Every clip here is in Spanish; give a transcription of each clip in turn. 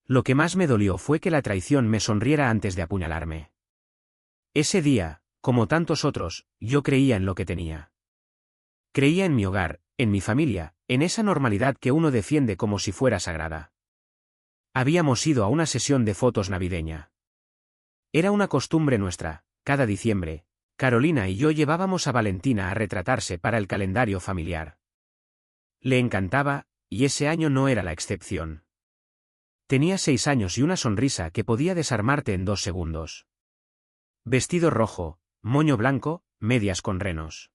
Lo que más me dolió fue que la traición me sonriera antes de apuñalarme. Ese día, como tantos otros, yo creía en lo que tenía. Creía en mi hogar, en mi familia, en esa normalidad que uno defiende como si fuera sagrada. Habíamos ido a una sesión de fotos navideña. Era una costumbre nuestra, cada diciembre, Carolina y yo llevábamos a Valentina a retratarse para el calendario familiar. Le encantaba, y ese año no era la excepción. Tenía 6 años y una sonrisa que podía desarmarte en 2 segundos. Vestido rojo, moño blanco, medias con renos.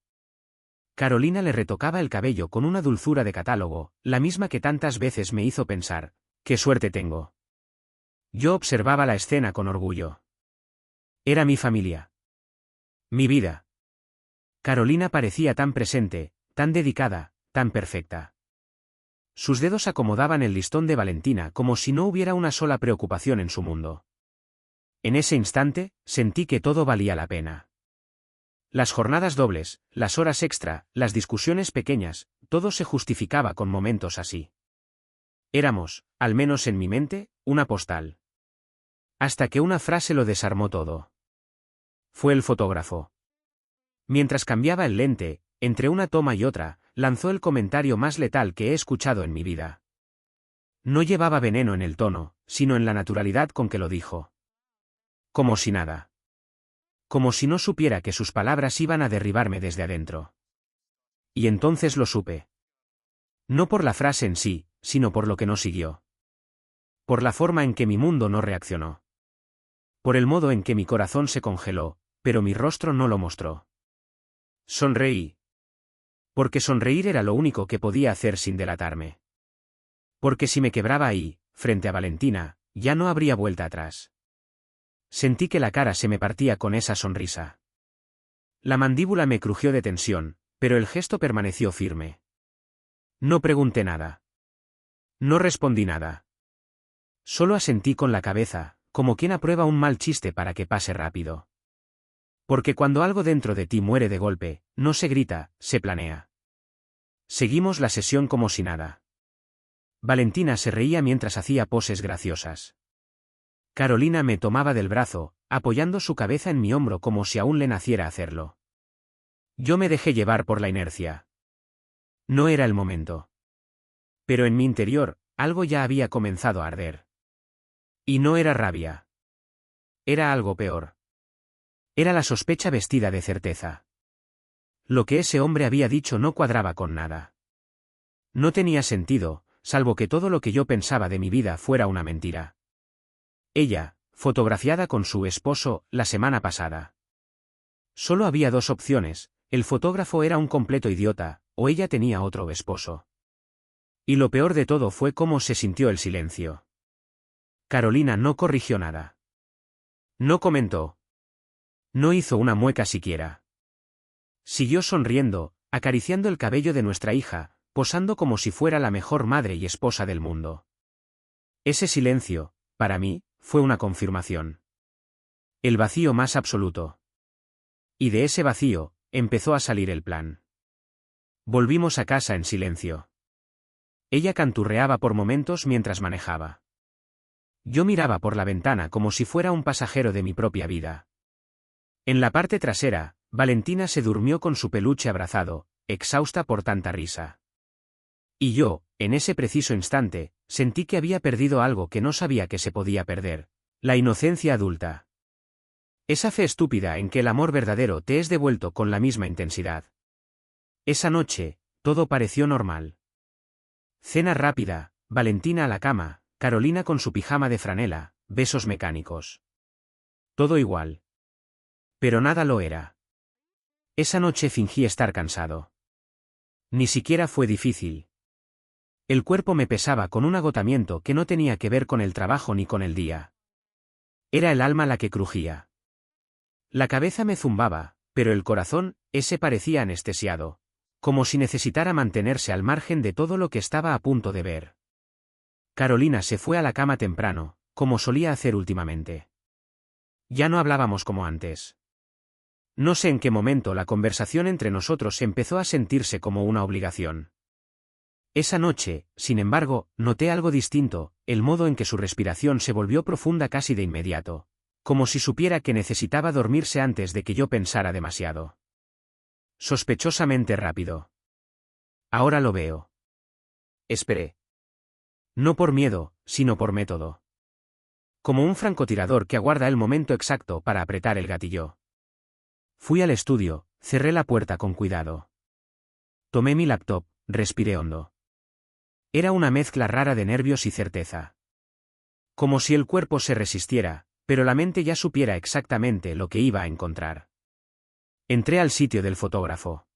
Carolina le retocaba el cabello con una dulzura de catálogo, la misma que tantas veces me hizo pensar, ¡qué suerte tengo! Yo observaba la escena con orgullo. Era mi familia. Mi vida. Carolina parecía tan presente, tan dedicada, tan perfecta. Sus dedos acomodaban el listón de Valentina como si no hubiera una sola preocupación en su mundo. En ese instante, sentí que todo valía la pena. Las jornadas dobles, las horas extra, las discusiones pequeñas, todo se justificaba con momentos así. Éramos, al menos en mi mente, una postal. Hasta que una frase lo desarmó todo. Fue el fotógrafo. Mientras cambiaba el lente, entre una toma y otra, lanzó el comentario más letal que he escuchado en mi vida. No llevaba veneno en el tono, sino en la naturalidad con que lo dijo. Como si nada. Como si no supiera que sus palabras iban a derribarme desde adentro. Y entonces lo supe. No por la frase en sí, sino por lo que no siguió. Por la forma en que mi mundo no reaccionó. Por el modo en que mi corazón se congeló, pero mi rostro no lo mostró. Sonreí. Porque sonreír era lo único que podía hacer sin delatarme. Porque si me quebraba ahí, frente a Valentina, ya no habría vuelta atrás. Sentí que la cara se me partía con esa sonrisa. La mandíbula me crujió de tensión, pero el gesto permaneció firme. No pregunté nada. No respondí nada. Solo asentí con la cabeza, como quien aprueba un mal chiste para que pase rápido. Porque cuando algo dentro de ti muere de golpe, no se grita, se planea. Seguimos la sesión como si nada. Valentina se reía mientras hacía poses graciosas. Carolina me tomaba del brazo, apoyando su cabeza en mi hombro como si aún le naciera hacerlo. Yo me dejé llevar por la inercia. No era el momento. Pero en mi interior, algo ya había comenzado a arder. Y no era rabia. Era algo peor. Era la sospecha vestida de certeza. Lo que ese hombre había dicho no cuadraba con nada. No tenía sentido, salvo que todo lo que yo pensaba de mi vida fuera una mentira. Ella, fotografiada con su esposo, la semana pasada. Solo había 2 opciones, el fotógrafo era un completo idiota, o ella tenía otro esposo. Y lo peor de todo fue cómo se sintió el silencio. Carolina no corrigió nada. No comentó. No hizo una mueca siquiera. Siguió sonriendo, acariciando el cabello de nuestra hija, posando como si fuera la mejor madre y esposa del mundo. Ese silencio, para mí, fue una confirmación. El vacío más absoluto. Y de ese vacío, empezó a salir el plan. Volvimos a casa en silencio. Ella canturreaba por momentos mientras manejaba. Yo miraba por la ventana como si fuera un pasajero de mi propia vida. En la parte trasera, Valentina se durmió con su peluche abrazado, exhausta por tanta risa. Y yo, en ese preciso instante, sentí que había perdido algo que no sabía que se podía perder, la inocencia adulta. Esa fe estúpida en que el amor verdadero te es devuelto con la misma intensidad. Esa noche, todo pareció normal. Cena rápida, Valentina a la cama, Carolina con su pijama de franela, besos mecánicos. Todo igual. Pero nada lo era. Esa noche fingí estar cansado. Ni siquiera fue difícil. El cuerpo me pesaba con un agotamiento que no tenía que ver con el trabajo ni con el día. Era el alma la que crujía. La cabeza me zumbaba, pero el corazón, ese parecía anestesiado, como si necesitara mantenerse al margen de todo lo que estaba a punto de ver. Carolina se fue a la cama temprano, como solía hacer últimamente. Ya no hablábamos como antes. No sé en qué momento la conversación entre nosotros empezó a sentirse como una obligación. Esa noche, sin embargo, noté algo distinto, el modo en que su respiración se volvió profunda casi de inmediato, como si supiera que necesitaba dormirse antes de que yo pensara demasiado. Sospechosamente rápido. Ahora lo veo. Esperé. No por miedo, sino por método. Como un francotirador que aguarda el momento exacto para apretar el gatillo. Fui al estudio, cerré la puerta con cuidado. Tomé mi laptop, respiré hondo. Era una mezcla rara de nervios y certeza. Como si el cuerpo se resistiera, pero la mente ya supiera exactamente lo que iba a encontrar. Entré al sitio del fotógrafo.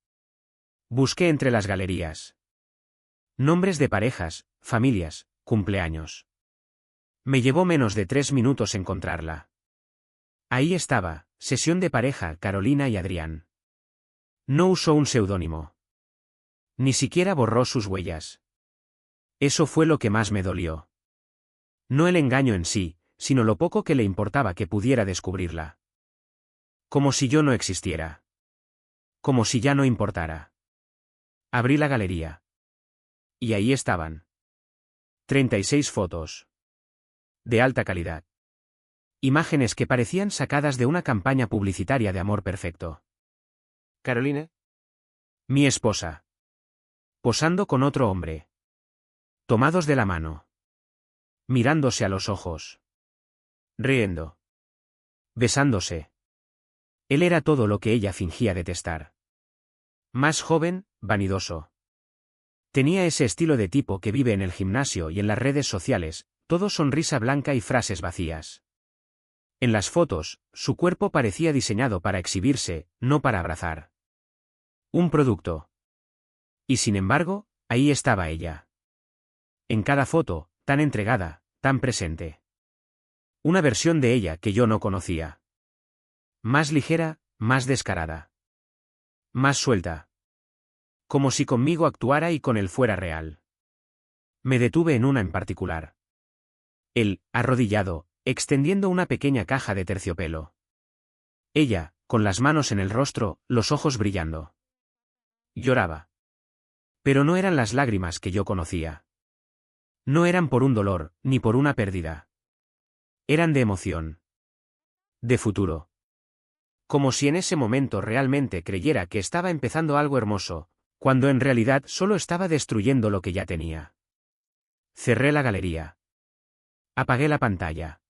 Busqué entre las galerías. Nombres de parejas, familias, cumpleaños. Me llevó menos de 3 minutos encontrarla. Ahí estaba, sesión de pareja, Carolina y Adrián. No usó un seudónimo. Ni siquiera borró sus huellas. Eso fue lo que más me dolió. No el engaño en sí, sino lo poco que le importaba que pudiera descubrirla. Como si yo no existiera. Como si ya no importara. Abrí la galería. Y ahí estaban. 36 fotos. De alta calidad. Imágenes que parecían sacadas de una campaña publicitaria de amor perfecto. Caroline. Mi esposa. Posando con otro hombre. Tomados de la mano. Mirándose a los ojos. Riendo. Besándose. Él era todo lo que ella fingía detestar. Más joven, vanidoso. Tenía ese estilo de tipo que vive en el gimnasio y en las redes sociales, todo sonrisa blanca y frases vacías. En las fotos, su cuerpo parecía diseñado para exhibirse, no para abrazar. Un producto. Y sin embargo, ahí estaba ella. En cada foto, tan entregada, tan presente. Una versión de ella que yo no conocía. Más ligera, más descarada. Más suelta. Como si conmigo actuara y con él fuera real. Me detuve en una en particular. Él, arrodillado, extendiendo una pequeña caja de terciopelo. Ella, con las manos en el rostro, los ojos brillando. Lloraba. Pero no eran las lágrimas que yo conocía. No eran por un dolor, ni por una pérdida. Eran de emoción. De futuro. Como si en ese momento realmente creyera que estaba empezando algo hermoso, cuando en realidad solo estaba destruyendo lo que ya tenía. Cerré la galería. Apagué la pantalla.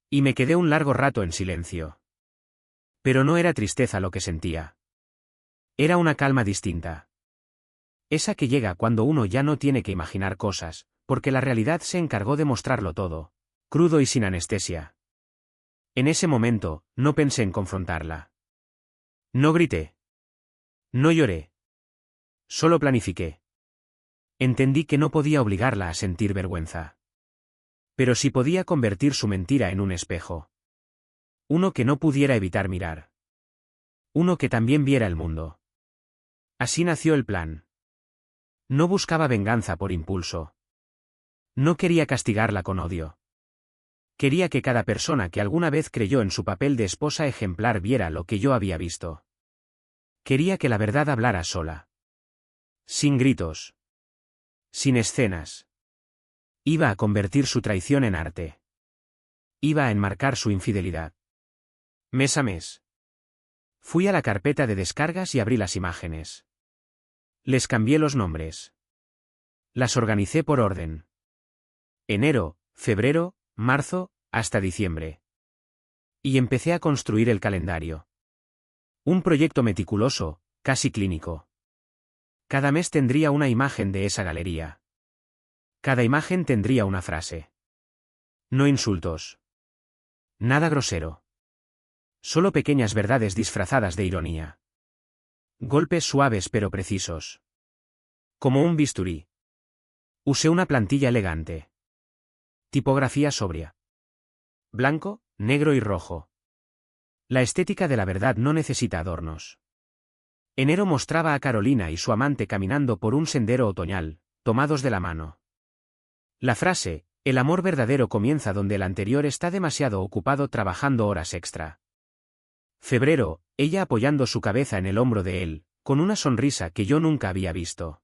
Y me quedé un largo rato en silencio. Pero no era tristeza lo que sentía. Era una calma distinta. Esa que llega cuando uno ya no tiene que imaginar cosas, porque la realidad se encargó de mostrarlo todo, crudo y sin anestesia. En ese momento, no pensé en confrontarla. No grité. No lloré. Solo planifiqué. Entendí que no podía obligarla a sentir vergüenza. Pero sí podía convertir su mentira en un espejo. Uno que no pudiera evitar mirar. Uno que también viera el mundo. Así nació el plan. No buscaba venganza por impulso. No quería castigarla con odio. Quería que cada persona que alguna vez creyó en su papel de esposa ejemplar viera lo que yo había visto. Quería que la verdad hablara sola. Sin gritos. Sin escenas. Iba a convertir su traición en arte. Iba a enmarcar su infidelidad. Mes a mes. Fui a la carpeta de descargas y abrí las imágenes. Les cambié los nombres. Las organicé por orden. Enero, febrero, marzo, hasta diciembre. Y empecé a construir el calendario. Un proyecto meticuloso, casi clínico. Cada mes tendría una imagen de esa galería. Cada imagen tendría una frase. No insultos. Nada grosero. Solo pequeñas verdades disfrazadas de ironía. Golpes suaves pero precisos. Como un bisturí. Usé una plantilla elegante. Tipografía sobria. Blanco, negro y rojo. La estética de la verdad no necesita adornos. Enero mostraba a Carolina y su amante caminando por un sendero otoñal, tomados de la mano. La frase, el amor verdadero comienza donde el anterior está demasiado ocupado trabajando horas extra. Febrero, ella apoyando su cabeza en el hombro de él, con una sonrisa que yo nunca había visto.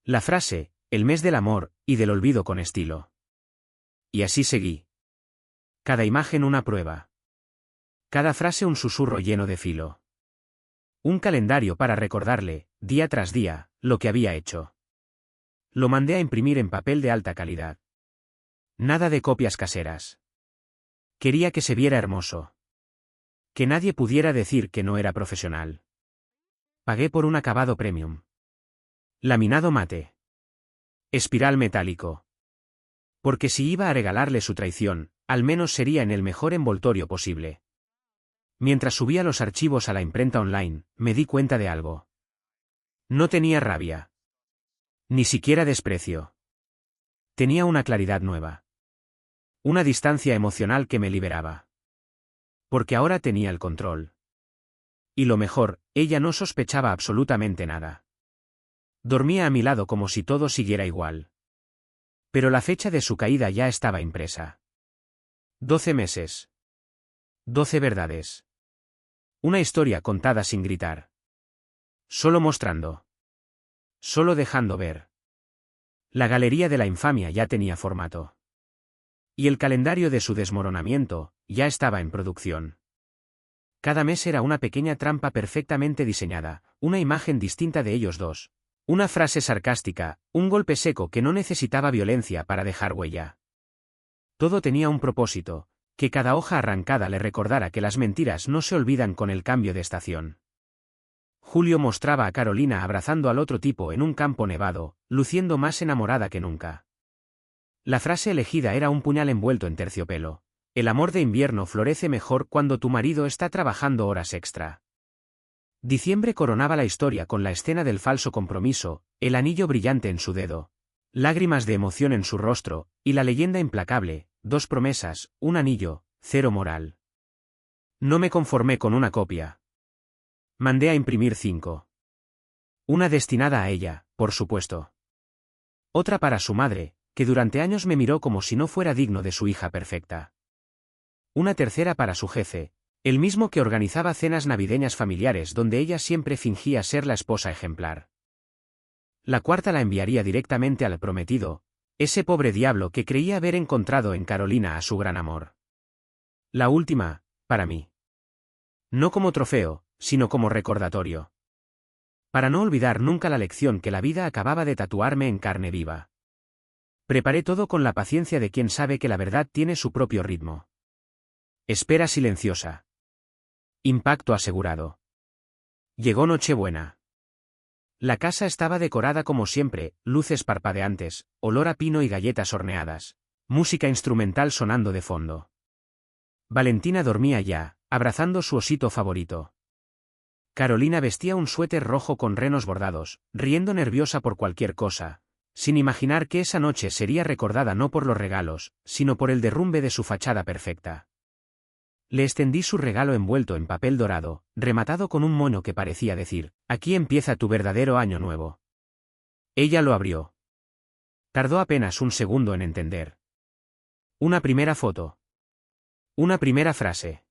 La frase, el mes del amor y del olvido con estilo. Y así seguí. Cada imagen una prueba. Cada frase un susurro lleno de filo. Un calendario para recordarle, día tras día, lo que había hecho. Lo mandé a imprimir en papel de alta calidad. Nada de copias caseras. Quería que se viera hermoso. Que nadie pudiera decir que no era profesional. Pagué por un acabado premium. Laminado mate. Espiral metálico. Porque si iba a regalarle su traición, al menos sería en el mejor envoltorio posible. Mientras subía los archivos a la imprenta online, me di cuenta de algo. No tenía rabia. Ni siquiera desprecio. Tenía una claridad nueva. Una distancia emocional que me liberaba. Porque ahora tenía el control. Y lo mejor, ella no sospechaba absolutamente nada. Dormía a mi lado como si todo siguiera igual. Pero la fecha de su caída ya estaba impresa. 12 meses. 12 verdades. Una historia contada sin gritar. Solo mostrando. Solo dejando ver. La galería de la infamia ya tenía formato. Y el calendario de su desmoronamiento ya estaba en producción. Cada mes era una pequeña trampa perfectamente diseñada, una imagen distinta de ellos dos. Una frase sarcástica, un golpe seco que no necesitaba violencia para dejar huella. Todo tenía un propósito, que cada hoja arrancada le recordara que las mentiras no se olvidan con el cambio de estación. Julio mostraba a Carolina abrazando al otro tipo en un campo nevado, luciendo más enamorada que nunca. La frase elegida era un puñal envuelto en terciopelo. El amor de invierno florece mejor cuando tu marido está trabajando horas extra. Diciembre coronaba la historia con la escena del falso compromiso, el anillo brillante en su dedo, lágrimas de emoción en su rostro, y la leyenda implacable, 2 promesas, un anillo, 0 moral. No me conformé con una copia. Mandé a imprimir 5. Una destinada a ella, por supuesto. Otra para su madre, que durante años me miró como si no fuera digno de su hija perfecta. Una tercera para su jefe, el mismo que organizaba cenas navideñas familiares donde ella siempre fingía ser la esposa ejemplar. La cuarta la enviaría directamente al prometido, ese pobre diablo que creía haber encontrado en Carolina a su gran amor. La última, para mí. No como trofeo, sino como recordatorio. Para no olvidar nunca la lección que la vida acababa de tatuarme en carne viva. Preparé todo con la paciencia de quien sabe que la verdad tiene su propio ritmo. Espera silenciosa. Impacto asegurado. Llegó Nochebuena. La casa estaba decorada como siempre, luces parpadeantes, olor a pino y galletas horneadas, música instrumental sonando de fondo. Valentina dormía ya, abrazando su osito favorito. Carolina vestía un suéter rojo con renos bordados, riendo nerviosa por cualquier cosa, sin imaginar que esa noche sería recordada no por los regalos, sino por el derrumbe de su fachada perfecta. Le extendí su regalo envuelto en papel dorado, rematado con un moño que parecía decir, aquí empieza tu verdadero año nuevo. Ella lo abrió. Tardó apenas un segundo en entender. Una primera foto. Una primera frase.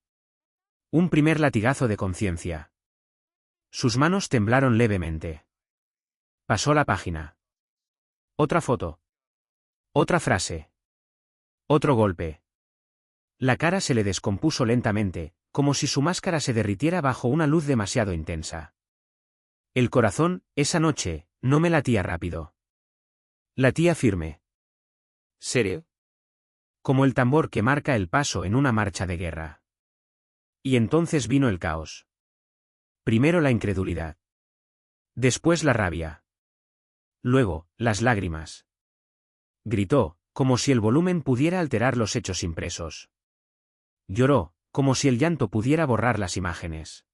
Un primer latigazo de conciencia. Sus manos temblaron levemente. Pasó la página. Otra foto. Otra frase. Otro golpe. La cara se le descompuso lentamente, como si su máscara se derritiera bajo una luz demasiado intensa. El corazón, esa noche, no me latía rápido. Latía firme. ¿Serio? Como el tambor que marca el paso en una marcha de guerra. Y entonces vino el caos. Primero la incredulidad. Después la rabia. Luego, las lágrimas. Gritó, como si el volumen pudiera alterar los hechos impresos. Lloró, como si el llanto pudiera borrar las imágenes.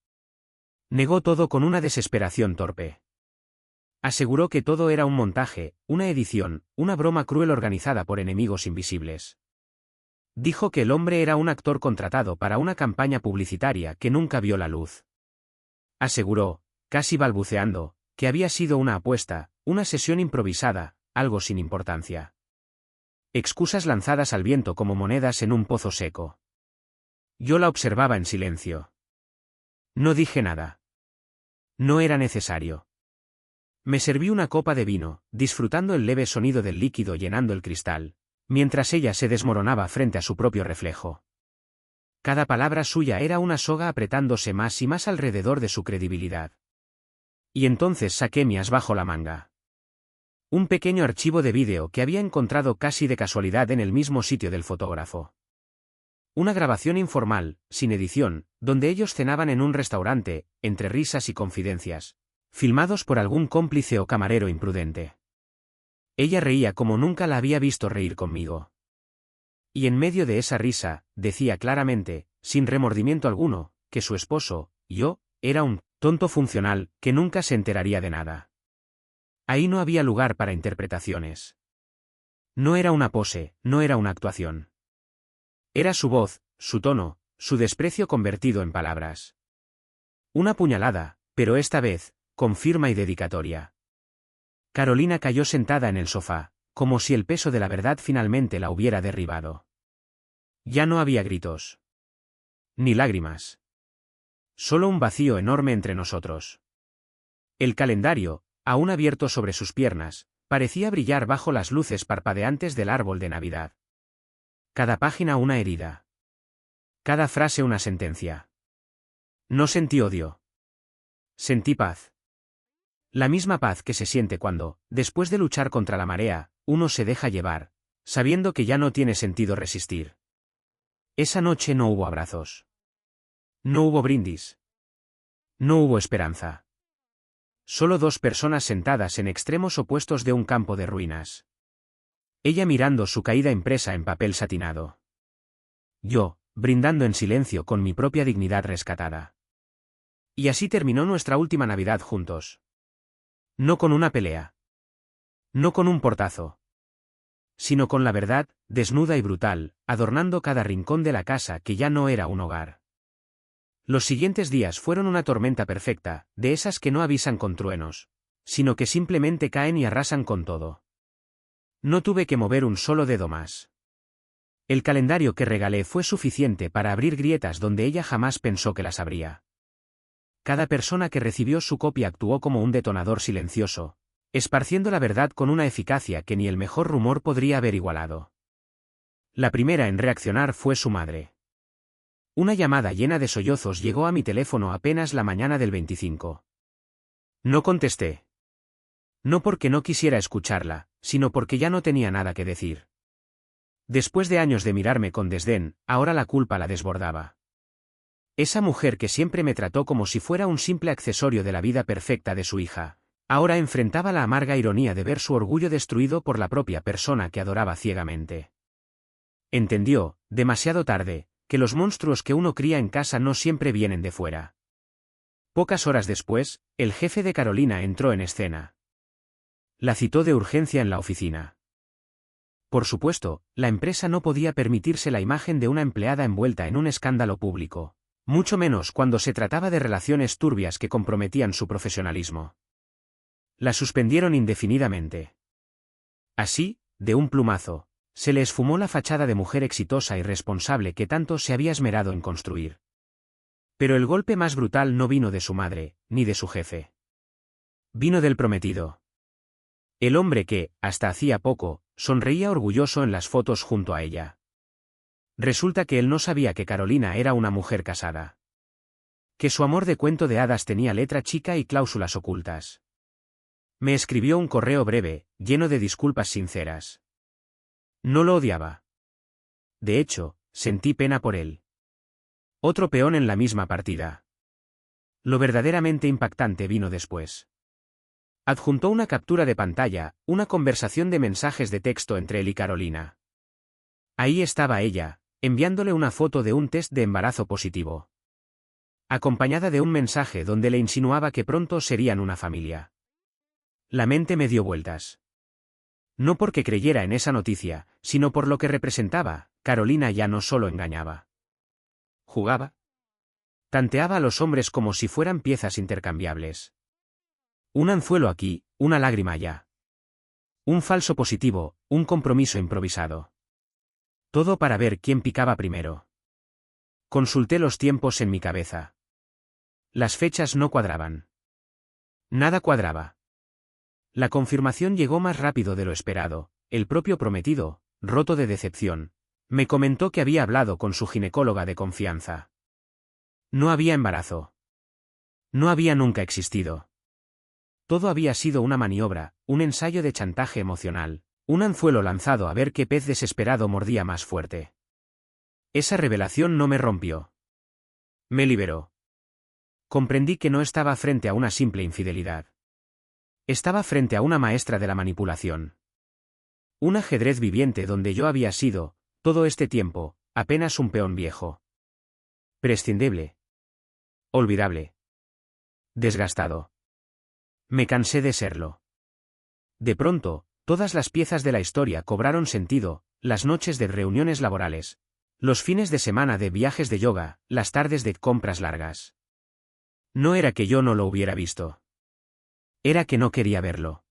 Negó todo con una desesperación torpe. Aseguró que todo era un montaje, una edición, una broma cruel organizada por enemigos invisibles. Dijo que el hombre era un actor contratado para una campaña publicitaria que nunca vio la luz. Aseguró, casi balbuceando, que había sido una apuesta, una sesión improvisada, algo sin importancia. Excusas lanzadas al viento como monedas en un pozo seco. Yo la observaba en silencio. No dije nada. No era necesario. Me serví una copa de vino, disfrutando el leve sonido del líquido llenando el cristal, mientras ella se desmoronaba frente a su propio reflejo. Cada palabra suya era una soga apretándose más y más alrededor de su credibilidad. Y entonces saqué mi as bajo la manga. Un pequeño archivo de vídeo que había encontrado casi de casualidad en el mismo sitio del fotógrafo. Una grabación informal, sin edición, donde ellos cenaban en un restaurante, entre risas y confidencias, filmados por algún cómplice o camarero imprudente. Ella reía como nunca la había visto reír conmigo. Y en medio de esa risa, decía claramente, sin remordimiento alguno, que su esposo, yo, era un tonto funcional que nunca se enteraría de nada. Ahí no había lugar para interpretaciones. No era una pose, no era una actuación. Era su voz, su tono, su desprecio convertido en palabras. Una puñalada, pero esta vez, con firma y dedicatoria. Carolina cayó sentada en el sofá, como si el peso de la verdad finalmente la hubiera derribado. Ya no había gritos. Ni lágrimas. Solo un vacío enorme entre nosotros. El calendario, aún abierto sobre sus piernas, parecía brillar bajo las luces parpadeantes del árbol de Navidad. Cada página una herida. Cada frase una sentencia. No sentí odio. Sentí paz. La misma paz que se siente cuando, después de luchar contra la marea, uno se deja llevar, sabiendo que ya no tiene sentido resistir. Esa noche no hubo abrazos. No hubo brindis. No hubo esperanza. Solo dos personas sentadas en extremos opuestos de un campo de ruinas. Ella mirando su caída impresa en papel satinado. Yo, brindando en silencio con mi propia dignidad rescatada. Y así terminó nuestra última Navidad juntos. No con una pelea. No con un portazo. Sino con la verdad, desnuda y brutal, adornando cada rincón de la casa que ya no era un hogar. Los siguientes días fueron una tormenta perfecta, de esas que no avisan con truenos, sino que simplemente caen y arrasan con todo. No tuve que mover un solo dedo más. El calendario que regalé fue suficiente para abrir grietas donde ella jamás pensó que las abría. Cada persona que recibió su copia actuó como un detonador silencioso, esparciendo la verdad con una eficacia que ni el mejor rumor podría haber igualado. La primera en reaccionar fue su madre. Una llamada llena de sollozos llegó a mi teléfono apenas la mañana del 25. No contesté. No porque no quisiera escucharla, sino porque ya no tenía nada que decir. Después de años de mirarme con desdén, ahora la culpa la desbordaba. Esa mujer que siempre me trató como si fuera un simple accesorio de la vida perfecta de su hija, ahora enfrentaba la amarga ironía de ver su orgullo destruido por la propia persona que adoraba ciegamente. Entendió, demasiado tarde, que los monstruos que uno cría en casa no siempre vienen de fuera. Pocas horas después, el jefe de Carolina entró en escena. La citó de urgencia en la oficina. Por supuesto, la empresa no podía permitirse la imagen de una empleada envuelta en un escándalo público, mucho menos cuando se trataba de relaciones turbias que comprometían su profesionalismo. La suspendieron indefinidamente. Así, de un plumazo, se le esfumó la fachada de mujer exitosa y responsable que tanto se había esmerado en construir. Pero el golpe más brutal no vino de su madre, ni de su jefe. Vino del prometido. El hombre que, hasta hacía poco, sonreía orgulloso en las fotos junto a ella. Resulta que él no sabía que Carolina era una mujer casada. Que su amor de cuento de hadas tenía letra chica y cláusulas ocultas. Me escribió un correo breve, lleno de disculpas sinceras. No lo odiaba. De hecho, sentí pena por él. Otro peón en la misma partida. Lo verdaderamente impactante vino después. Adjuntó una captura de pantalla, una conversación de mensajes de texto entre él y Carolina. Ahí estaba ella, enviándole una foto de un test de embarazo positivo. Acompañada de un mensaje donde le insinuaba que pronto serían una familia. La mente me dio vueltas. No porque creyera en esa noticia, sino por lo que representaba. Carolina ya no solo engañaba. Jugaba. Tanteaba a los hombres como si fueran piezas intercambiables. Un anzuelo aquí, una lágrima allá. Un falso positivo, un compromiso improvisado. Todo para ver quién picaba primero. Consulté los tiempos en mi cabeza. Las fechas no cuadraban. Nada cuadraba. La confirmación llegó más rápido de lo esperado. El propio prometido, roto de decepción, me comentó que había hablado con su ginecóloga de confianza. No había embarazo. No había nunca existido. Todo había sido una maniobra, un ensayo de chantaje emocional, un anzuelo lanzado a ver qué pez desesperado mordía más fuerte. Esa revelación no me rompió. Me liberó. Comprendí que no estaba frente a una simple infidelidad. Estaba frente a una maestra de la manipulación. Un ajedrez viviente donde yo había sido, todo este tiempo, apenas un peón viejo. Prescindible. Olvidable. Desgastado. Me cansé de serlo. De pronto, todas las piezas de la historia cobraron sentido, las noches de reuniones laborales, los fines de semana de viajes de yoga, las tardes de compras largas. No era que yo no lo hubiera visto. Era que no quería verlo.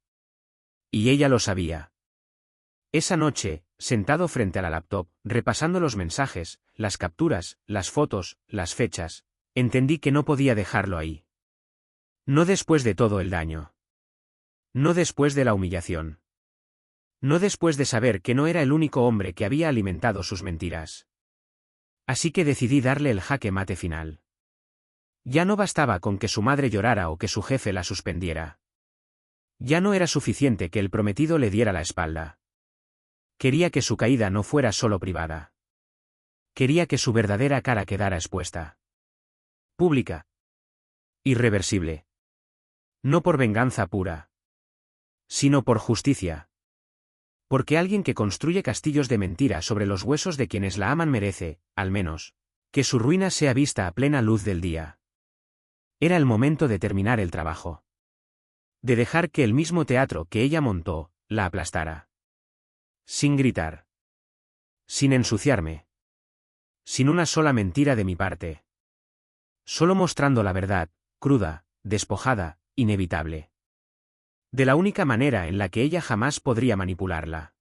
Y ella lo sabía. Esa noche, sentado frente a la laptop, repasando los mensajes, las capturas, las fotos, las fechas, entendí que no podía dejarlo ahí. No después de todo el daño. No después de la humillación. No después de saber que no era el único hombre que había alimentado sus mentiras. Así que decidí darle el jaque mate final. Ya no bastaba con que su madre llorara o que su jefe la suspendiera. Ya no era suficiente que el prometido le diera la espalda. Quería que su caída no fuera solo privada. Quería que su verdadera cara quedara expuesta. Pública. Irreversible. No por venganza pura, sino por justicia. Porque alguien que construye castillos de mentira sobre los huesos de quienes la aman merece, al menos, que su ruina sea vista a plena luz del día. Era el momento de terminar el trabajo. De dejar que el mismo teatro que ella montó, la aplastara. Sin gritar. Sin ensuciarme. Sin una sola mentira de mi parte. Solo mostrando la verdad, cruda, despojada, inevitable. De la única manera en la que ella jamás podría manipularla.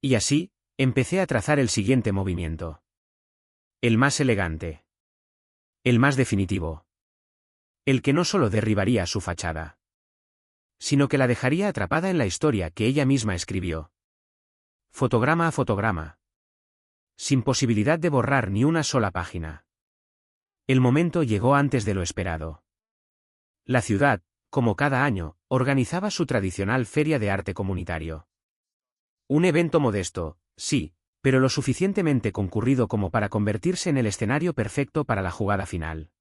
Y así, empecé a trazar el siguiente movimiento. El más elegante. El más definitivo. El que no solo derribaría su fachada, sino que la dejaría atrapada en la historia que ella misma escribió. Fotograma a fotograma. Sin posibilidad de borrar ni una sola página. El momento llegó antes de lo esperado. La ciudad, como cada año, organizaba su tradicional feria de arte comunitario. Un evento modesto, sí, pero lo suficientemente concurrido como para convertirse en el escenario perfecto para la jugada final.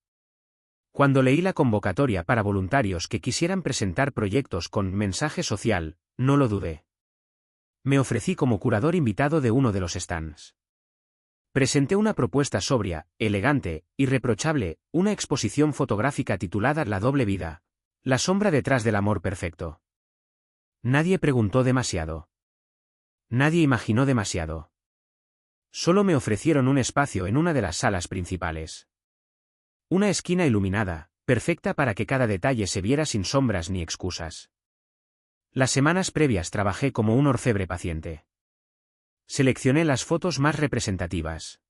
Cuando leí la convocatoria para voluntarios que quisieran presentar proyectos con mensaje social, no lo dudé. Me ofrecí como curador invitado de uno de los stands. Presenté una propuesta sobria, elegante, irreprochable, una exposición fotográfica titulada La doble vida, la sombra detrás del amor perfecto. Nadie preguntó demasiado. Nadie imaginó demasiado. Solo me ofrecieron un espacio en una de las salas principales. Una esquina iluminada, perfecta para que cada detalle se viera sin sombras ni excusas. Las semanas previas trabajé como un orfebre paciente. Seleccioné las fotos más representativas.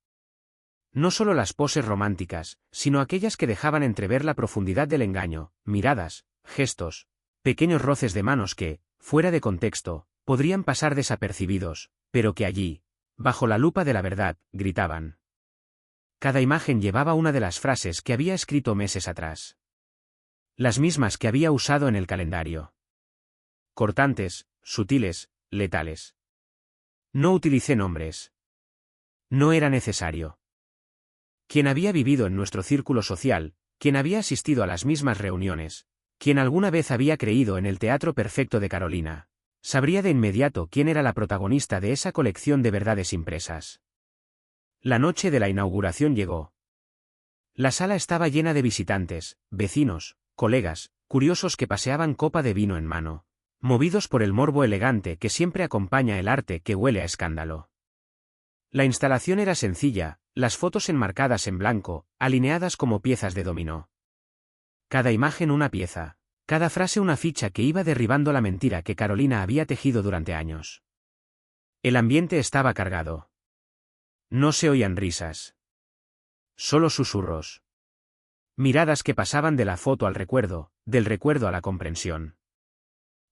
No solo las poses románticas, sino aquellas que dejaban entrever la profundidad del engaño, miradas, gestos, pequeños roces de manos que, fuera de contexto, podrían pasar desapercibidos, pero que allí, bajo la lupa de la verdad, gritaban. Cada imagen llevaba una de las frases que había escrito meses atrás. Las mismas que había usado en el calendario. Cortantes, sutiles, letales. No utilicé nombres. No era necesario. Quien había vivido en nuestro círculo social, quien había asistido a las mismas reuniones, quien alguna vez había creído en el teatro perfecto de Carolina, sabría de inmediato quién era la protagonista de esa colección de verdades impresas. La noche de la inauguración llegó. La sala estaba llena de visitantes, vecinos, colegas, curiosos que paseaban copa de vino en mano, movidos por el morbo elegante que siempre acompaña el arte que huele a escándalo. La instalación era sencilla, las fotos enmarcadas en blanco, alineadas como piezas de dominó. Cada imagen una pieza, cada frase una ficha que iba derribando la mentira que Carolina había tejido durante años. El ambiente estaba cargado. No se oían risas. Solo susurros. Miradas que pasaban de la foto al recuerdo, del recuerdo a la comprensión.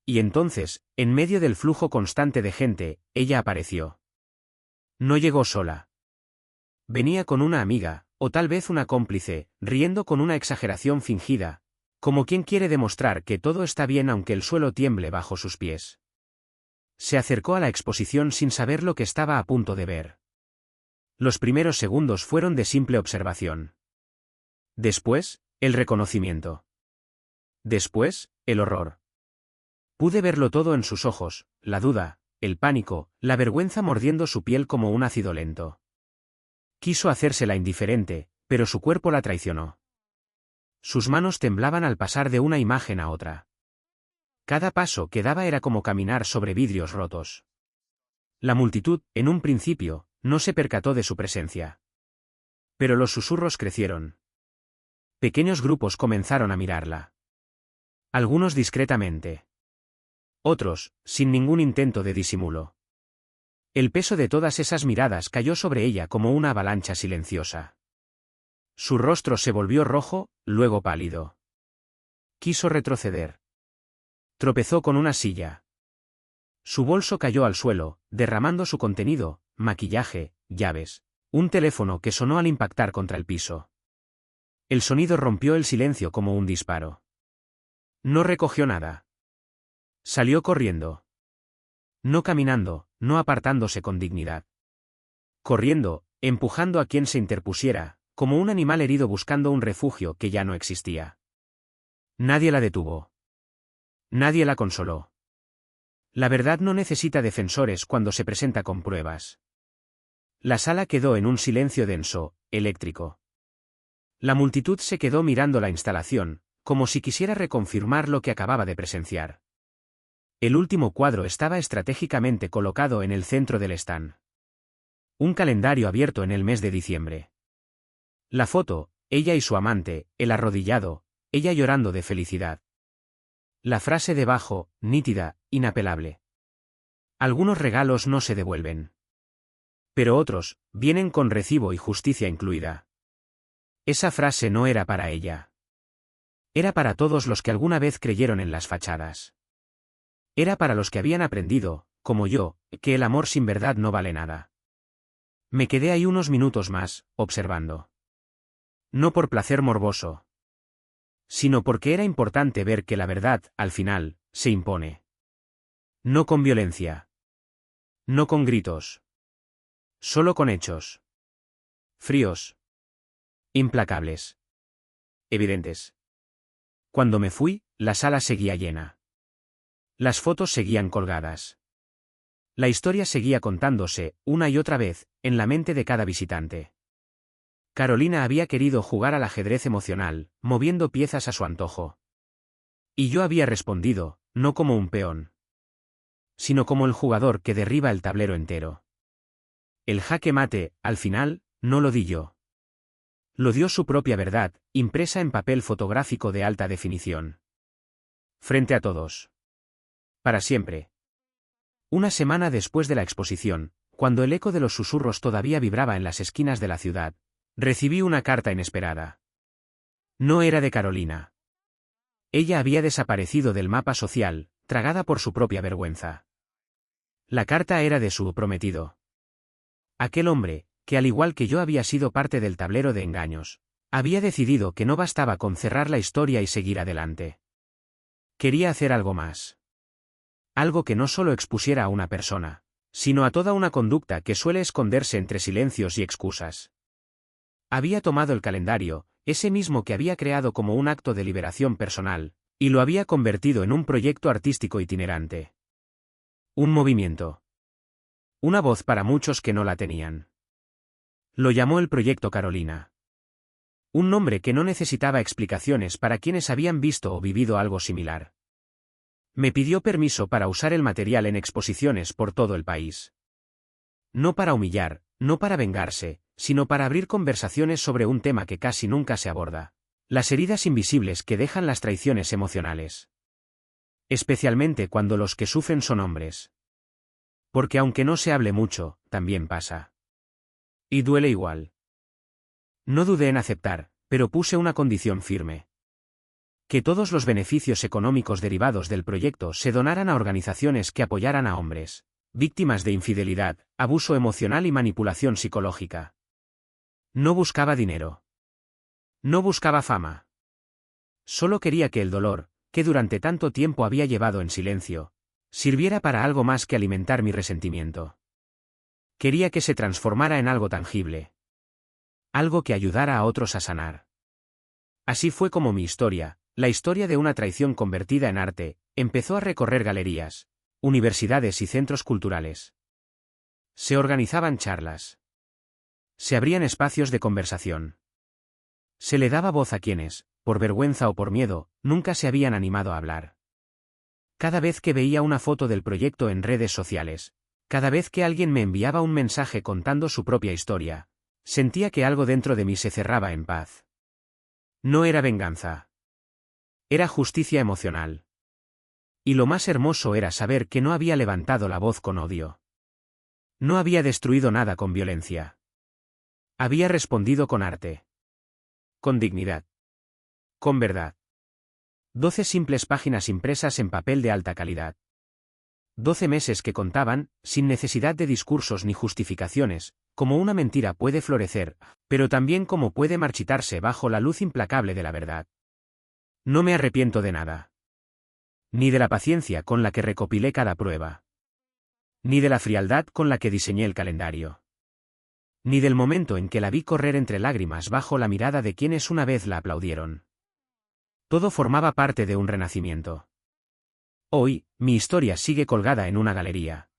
Y entonces, en medio del flujo constante de gente, ella apareció. No llegó sola. Venía con una amiga, o tal vez una cómplice, riendo con una exageración fingida, como quien quiere demostrar que todo está bien aunque el suelo tiemble bajo sus pies. Se acercó a la exposición sin saber lo que estaba a punto de ver. Los primeros segundos fueron de simple observación. Después, el reconocimiento. Después, el horror. Pude verlo todo en sus ojos, la duda, el pánico, la vergüenza mordiendo su piel como un ácido lento. Quiso hacérsela indiferente, pero su cuerpo la traicionó. Sus manos temblaban al pasar de una imagen a otra. Cada paso que daba era como caminar sobre vidrios rotos. La multitud, en un principio, no se percató de su presencia. Pero los susurros crecieron. Pequeños grupos comenzaron a mirarla. Algunos discretamente. Otros, sin ningún intento de disimulo. El peso de todas esas miradas cayó sobre ella como una avalancha silenciosa. Su rostro se volvió rojo, luego pálido. Quiso retroceder. Tropezó con una silla. Su bolso cayó al suelo, derramando su contenido, maquillaje, llaves, un teléfono que sonó al impactar contra el piso. El sonido rompió el silencio como un disparo. No recogió nada. Salió corriendo. No caminando, no apartándose con dignidad. Corriendo, empujando a quien se interpusiera, como un animal herido buscando un refugio que ya no existía. Nadie la detuvo. Nadie la consoló. La verdad no necesita defensores cuando se presenta con pruebas. La sala quedó en un silencio denso, eléctrico. La multitud se quedó mirando la instalación, como si quisiera reconfirmar lo que acababa de presenciar. El último cuadro estaba estratégicamente colocado en el centro del stand. Un calendario abierto en el mes de diciembre. La foto, ella y su amante, el arrodillado, ella llorando de felicidad. La frase debajo, nítida, inapelable. Algunos regalos no se devuelven. Pero otros, vienen con recibo y justicia incluida. Esa frase no era para ella. Era para todos los que alguna vez creyeron en las fachadas. Era para los que habían aprendido, como yo, que el amor sin verdad no vale nada. Me quedé ahí unos minutos más, observando. No por placer morboso, sino porque era importante ver que la verdad, al final, se impone. No con violencia. No con gritos. Solo con hechos. Fríos. Implacables. Evidentes. Cuando me fui, la sala seguía llena. Las fotos seguían colgadas. La historia seguía contándose, una y otra vez, en la mente de cada visitante. Carolina había querido jugar al ajedrez emocional, moviendo piezas a su antojo. Y yo había respondido, no como un peón, sino como el jugador que derriba el tablero entero. El jaque mate, al final, no lo di yo. Lo dio su propia verdad, impresa en papel fotográfico de alta definición. Frente a todos. Para siempre. Una semana después de la exposición, cuando el eco de los susurros todavía vibraba en las esquinas de la ciudad, recibí una carta inesperada. No era de Carolina. Ella había desaparecido del mapa social, tragada por su propia vergüenza. La carta era de su prometido. Aquel hombre, que al igual que yo había sido parte del tablero de engaños, había decidido que no bastaba con cerrar la historia y seguir adelante. Quería hacer algo más. Algo que no solo expusiera a una persona, sino a toda una conducta que suele esconderse entre silencios y excusas. Había tomado el calendario, ese mismo que había creado como un acto de liberación personal, y lo había convertido en un proyecto artístico itinerante. Un movimiento. Una voz para muchos que no la tenían. Lo llamó el Proyecto Carolina. Un nombre que no necesitaba explicaciones para quienes habían visto o vivido algo similar. Me pidió permiso para usar el material en exposiciones por todo el país. No para humillar, no para vengarse, sino para abrir conversaciones sobre un tema que casi nunca se aborda: las heridas invisibles que dejan las traiciones emocionales. Especialmente cuando los que sufren son hombres. Porque aunque no se hable mucho, también pasa. Y duele igual. No dudé en aceptar, pero puse una condición firme. Que todos los beneficios económicos derivados del proyecto se donaran a organizaciones que apoyaran a hombres víctimas de infidelidad, abuso emocional y manipulación psicológica. No buscaba dinero. No buscaba fama. Solo quería que el dolor, que durante tanto tiempo había llevado en silencio, sirviera para algo más que alimentar mi resentimiento. Quería que se transformara en algo tangible. Algo que ayudara a otros a sanar. Así fue como mi historia, la historia de una traición convertida en arte, empezó a recorrer galerías, universidades y centros culturales. Se organizaban charlas. Se abrían espacios de conversación. Se le daba voz a quienes, por vergüenza o por miedo, nunca se habían animado a hablar. Cada vez que veía una foto del proyecto en redes sociales, cada vez que alguien me enviaba un mensaje contando su propia historia, sentía que algo dentro de mí se cerraba en paz. No era venganza. Era justicia emocional. Y lo más hermoso era saber que no había levantado la voz con odio. No había destruido nada con violencia. Había respondido con arte. Con dignidad. Con verdad. 12 simples páginas impresas en papel de alta calidad. 12 meses que contaban, sin necesidad de discursos ni justificaciones, como una mentira puede florecer, pero también como puede marchitarse bajo la luz implacable de la verdad. No me arrepiento de nada. Ni de la paciencia con la que recopilé cada prueba. Ni de la frialdad con la que diseñé el calendario. Ni del momento en que la vi correr entre lágrimas bajo la mirada de quienes una vez la aplaudieron. Todo formaba parte de un renacimiento. Hoy, mi historia sigue colgada en una galería.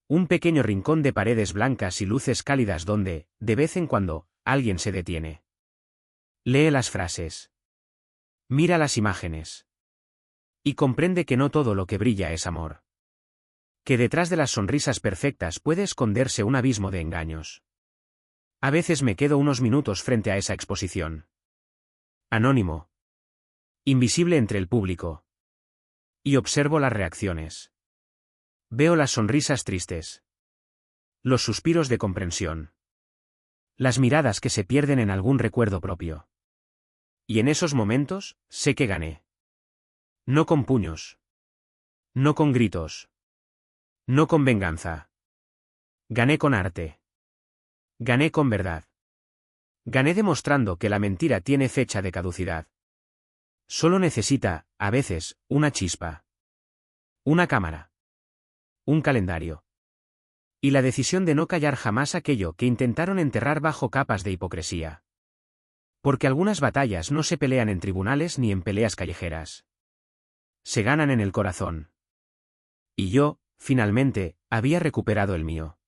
Un pequeño rincón de paredes blancas y luces cálidas donde, de vez en cuando, alguien se detiene. Lee las frases. Mira las imágenes. Y comprende que no todo lo que brilla es amor. Que detrás de las sonrisas perfectas puede esconderse un abismo de engaños. A veces me quedo unos minutos frente a esa exposición. Anónimo. Invisible entre el público. Y observo las reacciones. Veo las sonrisas tristes. Los suspiros de comprensión. Las miradas que se pierden en algún recuerdo propio. Y en esos momentos, sé que gané. No con puños. No con gritos. No con venganza. Gané con arte. Gané con verdad. Gané demostrando que la mentira tiene fecha de caducidad. Solo necesita, a veces, una chispa. Una cámara. Un calendario. Y la decisión de no callar jamás aquello que intentaron enterrar bajo capas de hipocresía. Porque algunas batallas no se pelean en tribunales ni en peleas callejeras. Se ganan en el corazón. Y yo, finalmente, había recuperado el mío.